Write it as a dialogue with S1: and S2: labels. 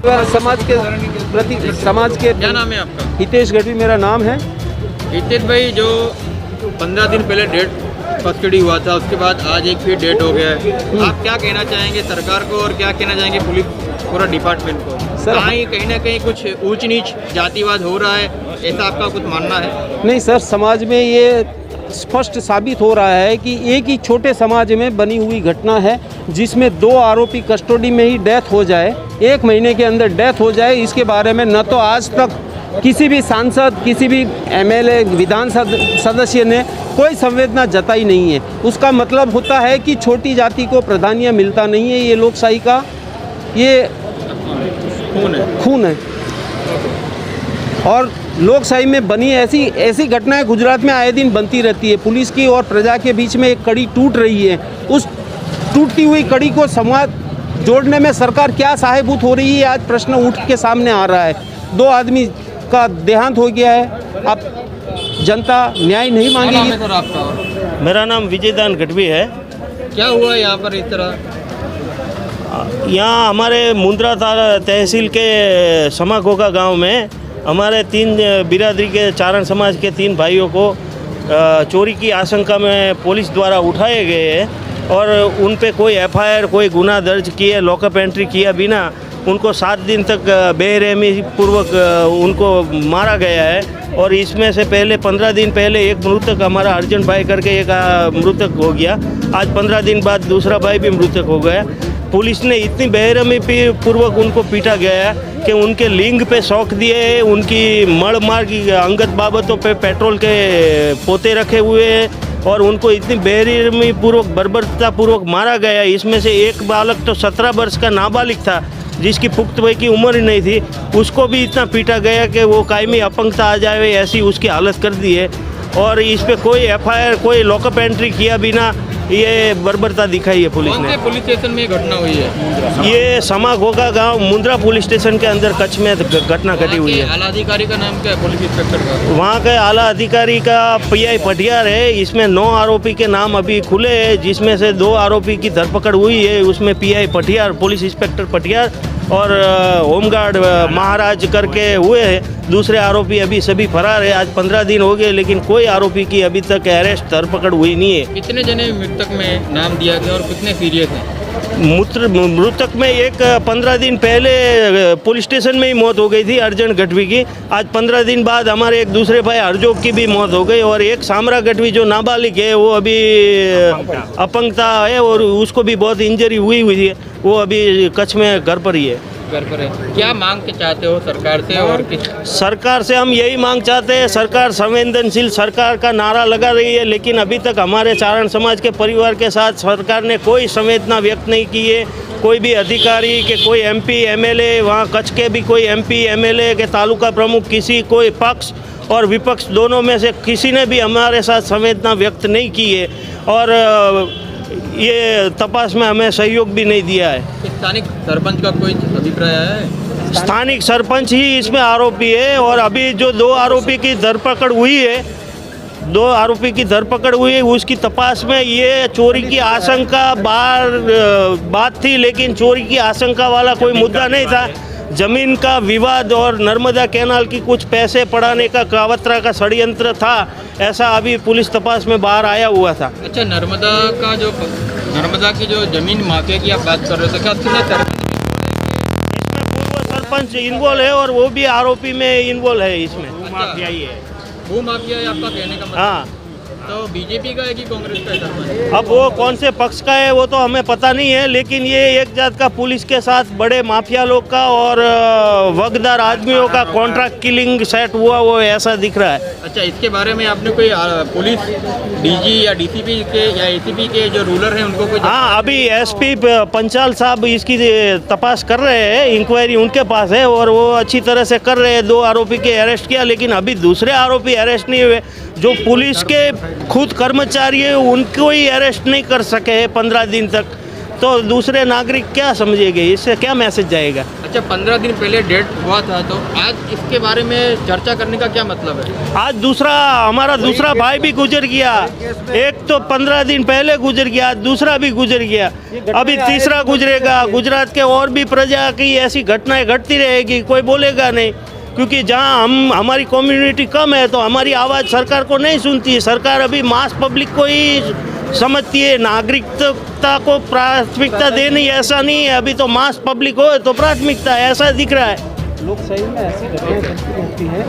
S1: समाज के प्रति समाज के
S2: क्या नाम है आपका?
S1: हितेश गढ़वी मेरा नाम है।
S2: हितेश भाई, जो 15 दिन पहले डेट कस्टडी हुआ था, उसके बाद आज एक फिर डेट हो गया है, आप क्या कहना चाहेंगे सरकार को और क्या कहना चाहेंगे पुलिस पूरा डिपार्टमेंट को?
S1: सर,
S2: कहीं ना कहीं कुछ ऊंच नीच जातिवाद हो रहा है, ऐसा आपका कुछ मानना है?
S1: नहीं सर, समाज में ये स्पष्ट साबित हो रहा है कि एक ही छोटे समाज में बनी हुई घटना है जिसमें 2 आरोपी कस्टडी में ही डेथ हो जाए, 1 महीने के अंदर डेथ हो जाए। इसके बारे में न तो आज तक किसी भी सांसद, किसी भी एमएलए, विधान सदस्य ने कोई संवेदना जताई नहीं है। उसका मतलब होता है कि छोटी जाति को प्राधान्य मिलता नहीं है। ये लोकशाही का ये खून है। और लोकशाही में बनी ऐसी घटनाएं गुजरात में आए दिन बनती रहती है। पुलिस की और प्रजा के बीच में एक कड़ी टूट रही है। उस टूटती हुई कड़ी को समाज जोड़ने में सरकार क्या सहायभूत हो रही है, आज प्रश्न उठ के सामने आ रहा है। 2 आदमी का देहांत हो गया है, अब जनता न्याय नहीं मांगेगी।
S2: सर आपका?
S3: मेरा नाम विजयदान गढ़वी है।
S2: क्या हुआ यहाँ पर इस तरह?
S3: यहाँ हमारे मुंद्रा तहसील के समाघोगा गांव में हमारे 3 बिरादरी के चारण समाज के 3 भाइयों को चोरी की आशंका में पुलिस द्वारा उठाए गए हैं और उन पे कोई एफआईआर, कोई गुना दर्ज किए, लॉकअप एंट्री किया बिना उनको 7 दिन तक बेरहमी पूर्वक उनको मारा गया है। और इसमें से पहले 15 दिन पहले एक मृतक हमारा अर्जुन भाई करके एक मृतक हो गया। आज 15 दिन बाद दूसरा भाई भी मृतक हो गया। पुलिस ने इतनी बेरहमी पूर्वक उनको पीटा गया कि उनके लिंग पे शौक दिए, उनकी मड़ मार की अंगत बाबतों पे पेट्रोल के पोते रखे हुए हैं और उनको इतनी बेरहमी पूर्वक बर्बरता पूर्वक मारा गया। इसमें से एक बालक तो 17 वर्ष का नाबालिग था जिसकी पुख्त वय की उम्र ही नहीं थी, उसको भी इतना पीटा गया कि वो कायमी अपंगता आ जाए ऐसी उसकी हालत कर दी है। और इस पे कोई एफआईआर, कोई लॉकअप एंट्री किया बिना ये बर्बरता दिखाई है पुलिस ने।
S2: पुलिस स्टेशन में घटना हुई है?
S3: ये समाघोगा गांव मुंद्रा पुलिस स्टेशन के अंदर कच्छ में घटना घटी हुई है।
S2: आला अधिकारी का नाम क्या है पुलिस इंस्पेक्टर का?
S3: वहाँ के आला अधिकारी का पीआई पटियार है। इसमें 9 आरोपी के नाम अभी खुले हैं, जिसमें से 2 आरोपी की धरपकड़ हुई है। उसमें पीआई पटियार, पुलिस इंस्पेक्टर पटियार और होमगार्ड महाराज करके हुए हैं। दूसरे आरोपी अभी सभी फरार है। आज 15 दिन हो गए लेकिन कोई आरोपी की अभी तक अरेस्ट धरपकड़ हुई नहीं है।
S2: कितने जने मृतक में नाम दिया गया और कितने सीरियस हैं?
S3: मृतक में एक 15 दिन पहले पुलिस स्टेशन में ही मौत हो गई थी अर्जुन गढ़वी की। आज 15 दिन बाद हमारे एक दूसरे भाई हरजोग की भी मौत हो गई और एक सामरा गढ़वी जो नाबालिग है वो अभी अपंगता है और उसको भी बहुत इंजरी हुई है। वो अभी कच्छ में घर पर ही है।
S2: घर पर है। क्या मांग के चाहते हो सरकार से? और
S3: सरकार से हम यही मांग चाहते हैं, सरकार संवेदनशील सरकार का नारा लगा रही है लेकिन अभी तक हमारे चारण समाज के परिवार के साथ सरकार ने कोई संवेदना व्यक्त नहीं की है। कोई भी अधिकारी के, कोई एमपी एमएलए, वहाँ कच्छ के भी कोई एमपी एमएलए के तालुका प्रमुख, किसी कोई पक्ष और विपक्ष दोनों में से किसी ने भी हमारे साथ संवेदना व्यक्त नहीं की है और ये तपास में हमें सहयोग भी नहीं दिया है।
S2: स्थानिक सरपंच का कोई अभिप्राय है?
S3: स्थानिक सरपंच ही इसमें आरोपी है और अभी जो 2 आरोपी की धरपकड़ हुई है, 2 आरोपी की धरपकड़ हुई है, उसकी तपास में ये चोरी की आशंका बात थी लेकिन चोरी की आशंका वाला कोई मुद्दा नहीं था। जमीन का विवाद और नर्मदा कैनाल की कुछ पैसे पड़ाने का कावतरा का षड्यंत्र था, ऐसा अभी पुलिस तपास में बाहर आया हुआ था।
S2: अच्छा, नर्मदा की जो जमीन माफिया की आप बात कर रहे थे, क्या इसमें
S3: पूर्व सरपंच इन्वॉल्व है और वो भी आरोपी में इन्वॉल्व है। इसमें
S2: माफिया ही है, वो माफिया है आपका कहने का मतलब?
S3: हाँ।
S2: तो बीजेपी का है कि कांग्रेस का है सरपंच?
S3: अब वो कौन से पक्ष का है वो तो हमें पता नहीं है लेकिन ये एक जात का पुलिस के साथ बड़े माफिया लोग का और वगदार आदमियों का कॉन्ट्रैक्ट किलिंग सेट हुआ, वो ऐसा दिख रहा है।
S2: अच्छा, इसके बारे में आपने कोई पुलिस डीजी या डीसीपी के या एसीपी के जो रूलर हैं उनको कोई?
S3: हाँ, अभी एसपी पंचाल साहब इसकी तपास कर रहे हैं, इंक्वायरी उनके पास है और वो अच्छी तरह से कर रहे हैं। 2 आरोपी के अरेस्ट किया लेकिन अभी दूसरे आरोपी अरेस्ट नहीं हुए। जो पुलिस के खुद कर्मचारी है उनको ही अरेस्ट नहीं कर सके 15 दिन तक। तो दूसरे नागरिक क्या समझेंगे, इससे क्या मैसेज जाएगा।
S2: अच्छा, 15 दिन पहले डेट हुआ था, तो आज इसके बारे में चर्चा करने का क्या मतलब है?
S3: आज हमारा दूसरा भाई भी गुजर गया, एक तो 15 दिन पहले गुजर गया, दूसरा भी गुजर गया, अभी तीसरा गुजरेगा। गुजरात के और भी प्रजा की ऐसी घटनाएं घटती रहेगी, कोई बोलेगा नहीं, क्योंकि जहां हमारी कम्युनिटी कम है तो हमारी आवाज़ सरकार को नहीं सुनती है। सरकार अभी मास पब्लिक को ही समझती है, नागरिकता को प्राथमिकता देनी ऐसा नहीं है। अभी तो मास पब्लिक हो तो प्राथमिकता ऐसा दिख रहा है।
S1: लोग सही में ऐसी घटनाएं घटती रहती है।